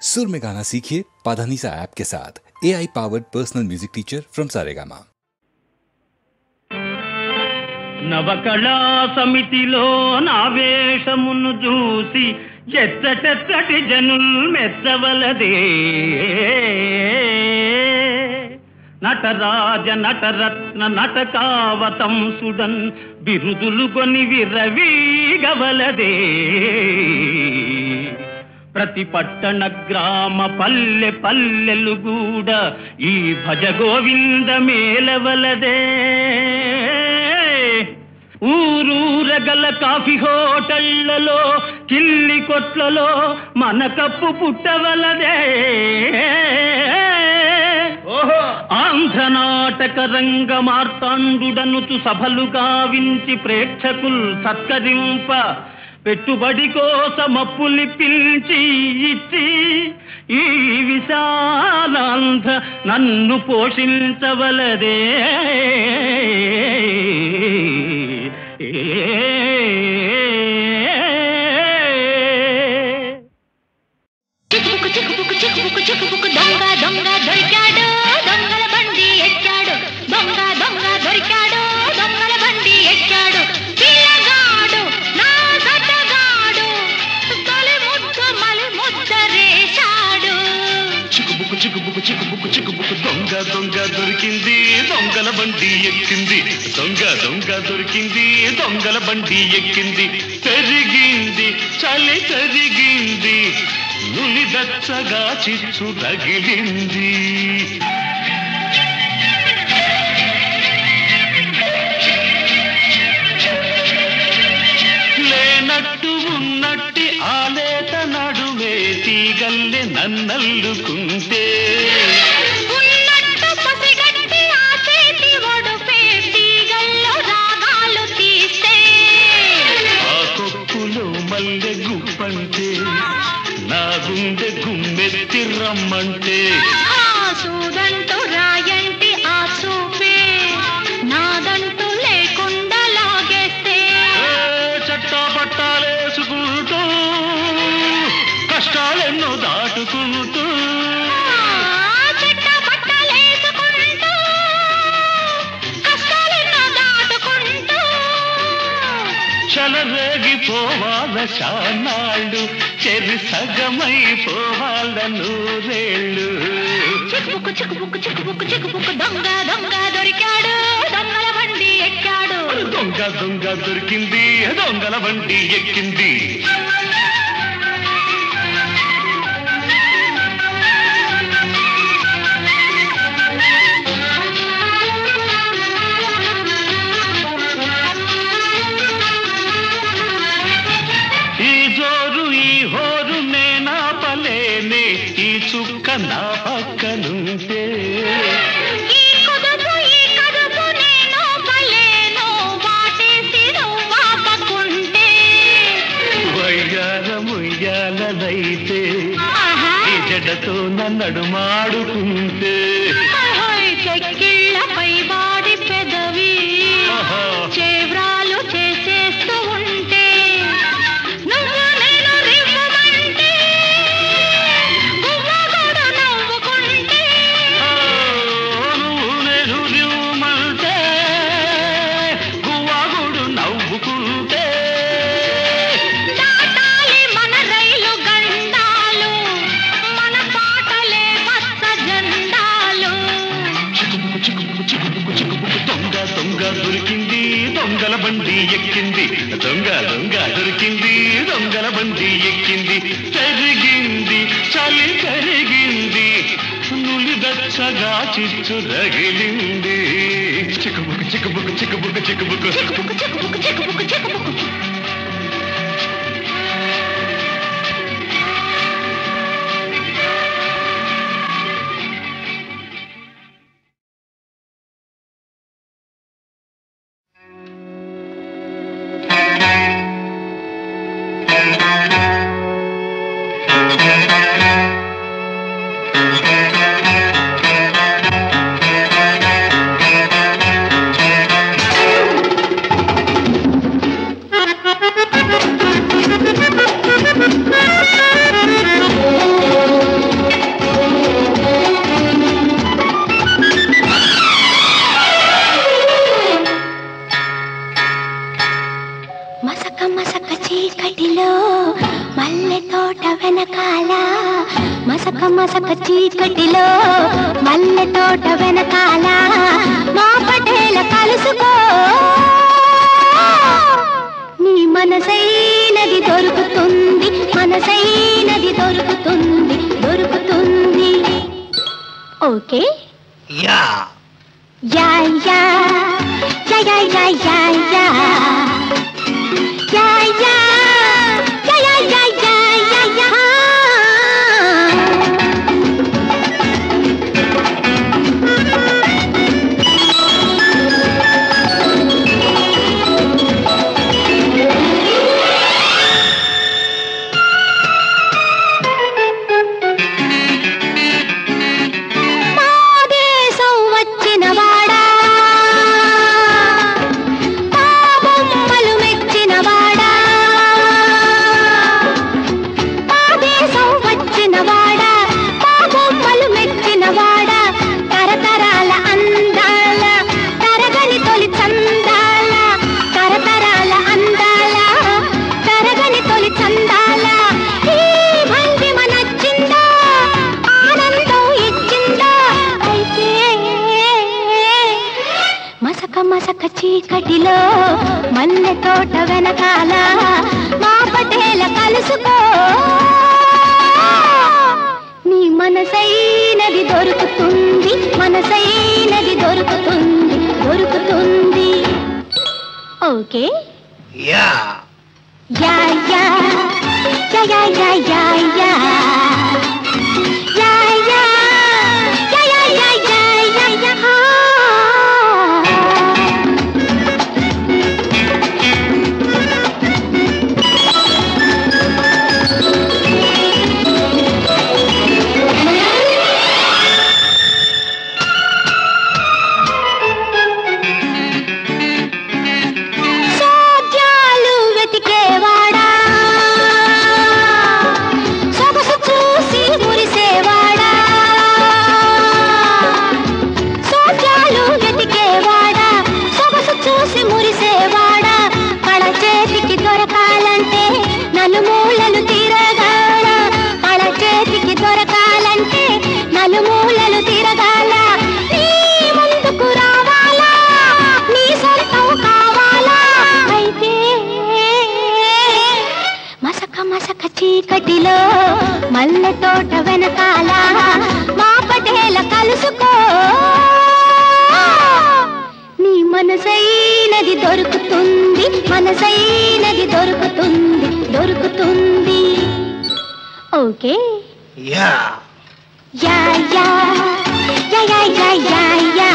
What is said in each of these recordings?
सुर में गाना सीखिए पाधानीसा ऐप के साथ। AI powered personal music teacher from Saregama. నవకళా సమితిలో నావేషమును చూసి ఎచ్చటెచ్చటి జనుల్ మెచ్చవలదే. నటరాజ నటరత్న నటకావతంసుడన్ బిరుదులు కొని విరవీగవలదే. ప్రతి పట్టణ గ్రామ పల్లె పల్లెలు కూడా ఈ భజ గోవింద మేలవలదే. ఊరూరగల కాఫీ హోటళ్లలో కిల్లి కొట్లలో మన కప్పు పుట్టవలదే. ఆంధ్ర నాటక రంగ మార్తాండుడనుచు సభలు గావించి ప్రేక్షకుల్ సత్కరింప పెట్టుబడి కోసమప్పులి పిలిచి ఇచ్చి ఈ విశాలాంధ్ర నన్ను పోషించవలదే. చిక్కుబుక్కు చిక్కుబుక్కు చిక్కుబుక్కు చిక్కుబుక్కు దొంగ దొంగ దొరికాడు, దొంగల బండి ఎక్కాడు. దొంగ దొంగ దొరికాడు, దొంగల బండి ఎక్కాడు. పిల్లగాడు నా సతగాడు, తొలి ముద్ద రేశాడు. చిక్కుబుక్కు చిక్కుబుక్కు చిక్కుబుక్కు చిక్కుబుక్కు దొంగ దొంగ దొరికింది, దొంగల బండి ఎక్కింది. దొంగ దొంగ దొరికింది, దొంగల బండి ఎక్కింది. పెరిగింది చలి పెరిగింది, నులి దచ్చగా చిచ్చు తగిలింది. లేనట్టు ఉన్నట్టి ఆలేత నడుమే తీగల్లె నన్నల్లుకుంటే, ఉన్నట్టు పసిగట్టి ఆ చేతి ఒడుపే తీగల్లో రాగాలు తీస్తే, ఆ కొప్పులో మల్లె గుప్పంటే, నా గుండె గుమ్మెత్తి రమ్మంటే, ఆ సూదంటూ రాయంటి ఆ చూపే నాదంటూ లేకుండా లాగేస్తే, చట్టా పట్టాలేసుకుంటూ కష్టాలెన్నో దాటుకుంటూ, చెట్ట పట్టలేసుకుంటూ కష్టాలెన్నో దాటుకుంటూ, చలరేగిపోవాల శానాళ్ళు, చెరి సగమైపోవాల నూరేళ్ళు. చిక్కుబుక్కు చిక్కుబుక్కు చిక్కుబుక్కు చిక్కుబుక్కు దొంగ దొంగ దొరికాడు, దొంగల బండి ఎక్కాడు. దొంగ దొంగ దొరికింది, దొంగల బండి ఎక్కింది. ఈ జోరు ఈ హోరు నేనాపలేనే, ఈ చుక్క నా పక్కనుంటే, ఈ కదుపు నేను పలేను, వాటేసి నువ్వాపకుంటే, వయ్యాలముయ్యాలదైతే ఆహా, ఈ జడతో నన్నడు మాడుకుంటే, చెక్కిళ్ళపై వాడి పెదవి ఆహా, చేవ్రాలు చేసేస్తూ ఉంటే, నువ్వు నేను రివ్వమంటే, గువ్వగూడు నవ్వుకుంటే, ఓ, నువ్వు నేను రివ్వుమంటే, గువ్వాగుడు నవ్వుకుంటే, దాటాలి మన రైలు గండాలు, మన పాటలే మత్స జెండాలు. చిక్కుబుక్కు చిక్కుబుక్కు చిక్కుబుక్కు చిక్కుబుక్కు దొంగ దొంగ దొరికింది, దొంగల బండి ఎక్కింది. దొంగ దొంగ దొరికింది, దొంగల బండి ఎక్కింది. పెరిగింది చలి పెరిగింది, నులి దచ్చగా చిచ్చు రగిలింది. చిక్కుబుక్కు చిక్కుబుక్కు చిక్కుబుక్కు చిక్కుబుక్కు చిక్కుబుక్కు చిక్కుబుక్కు చిక్కుబుక్కు చిక్కుబుక్కు. మసక మసక చీకటిలో మల్లె తోట వెనకాల మా పటేల కలుసుకో నీ మనసైనది దొరుకుతుంది మనసైనది దొరుకుతుంది దొరుకుతుంది okay yeah yeah yeah yeah yeah yeah yeah yeah yeah yeah మసక చీకటిలో మల్లె తోట వెనకాల మా పటేల కలుసుకో నీ మనసైనది దొరుకుతుంది మనసైనది దొరుకుతుంది దొరుకుతుంది okay yeah yeah yeah yeah yeah yeah yeah yeah చీకటిలో మల్లె తోట వెనకాల మా పటేల కలుసుకో నీ మనసైనది దొరుకుతుంది మనసైనది దొరుకుతుంది దొరుకుతుంది okay yeah yeah yeah yeah yeah yeah yeah yeah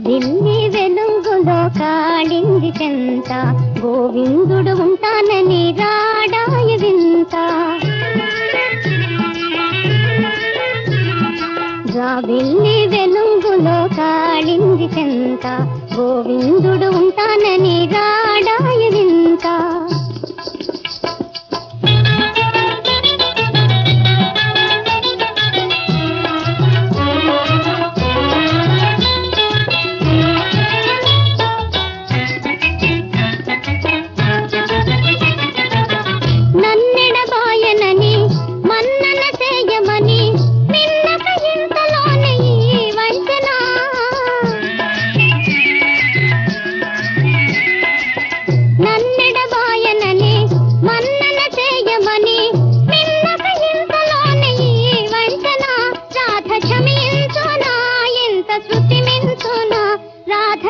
బిల్లి వెలుగులో కాళింది చెంత గోవిందుడు ఉంటానని రాడాయ వింత బిల్లి వెలుగులో కాళింది చెంత గోవిందుడు ఉంటానని రాడాయ వింత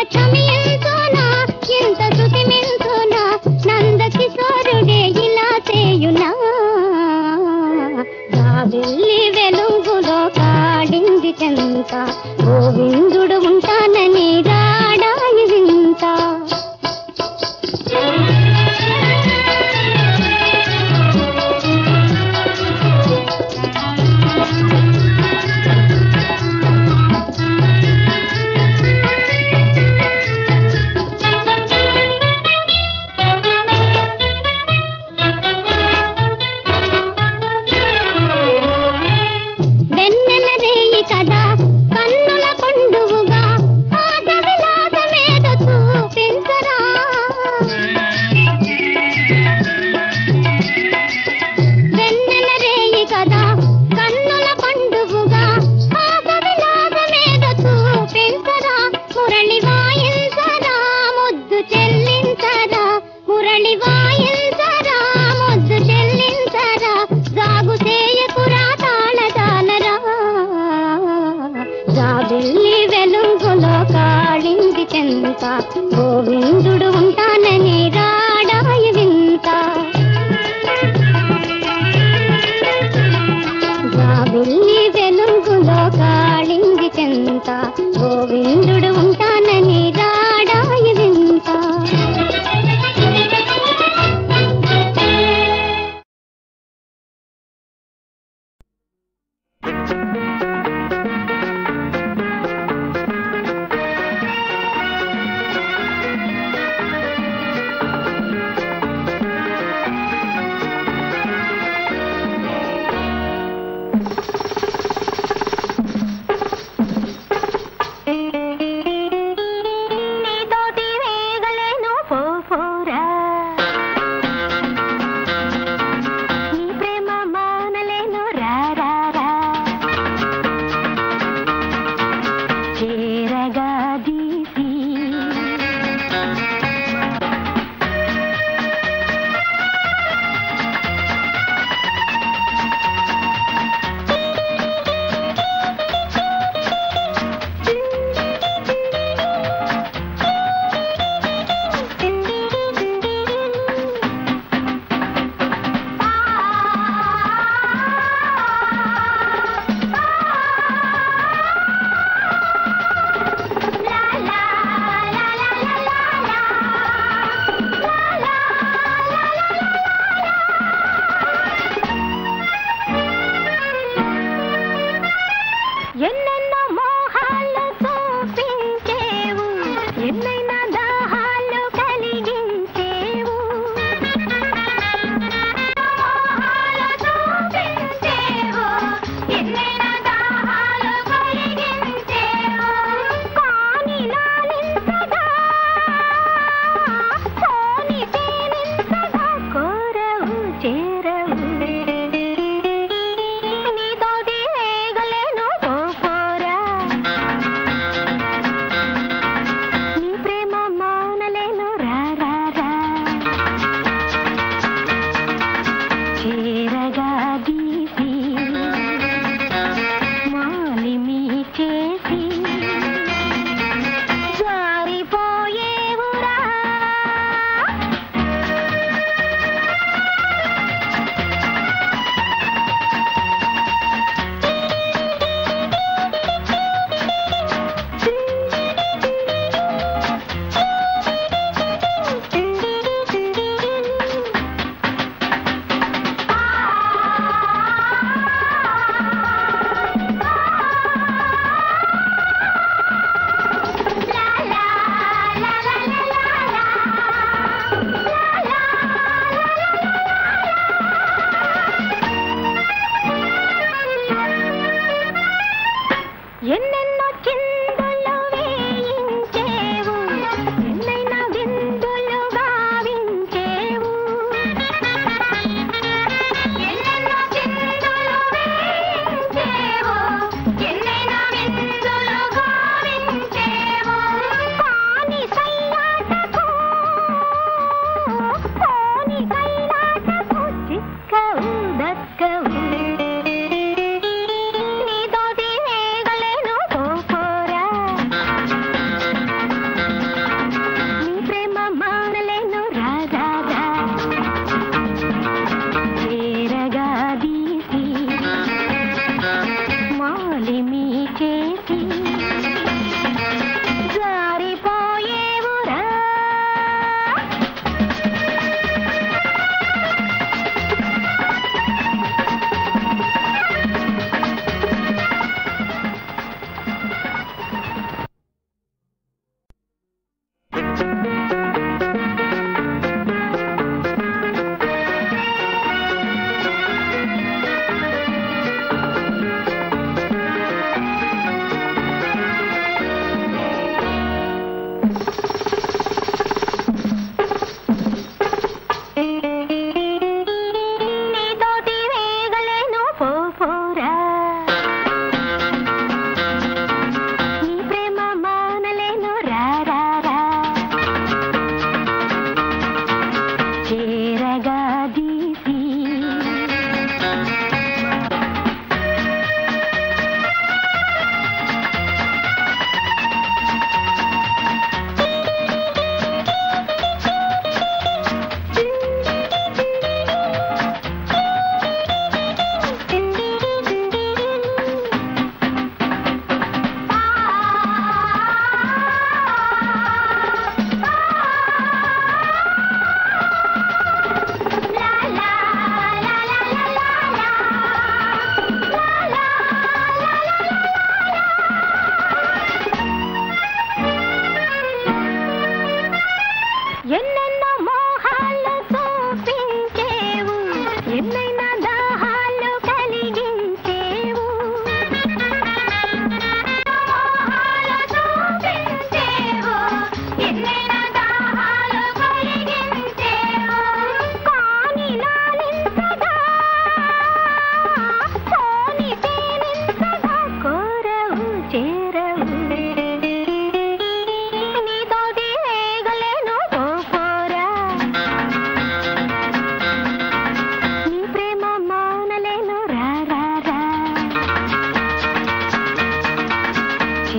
క్షమించునా ఎంత శృతి మించునా నందకిశోరుడే ఇలా చేయునా జాబిల్లి వెలుగులో కాడింది చెంత గోవిందుడు ఉంటానని రాడాయి వింత గోవిందుడు ఉంటానని రాడాయి వింత జాబిల్లి వెలుగులో కాళింది చెంత గోవిందుడు ఉంటానని రాడాయి వింత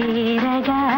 చేరగా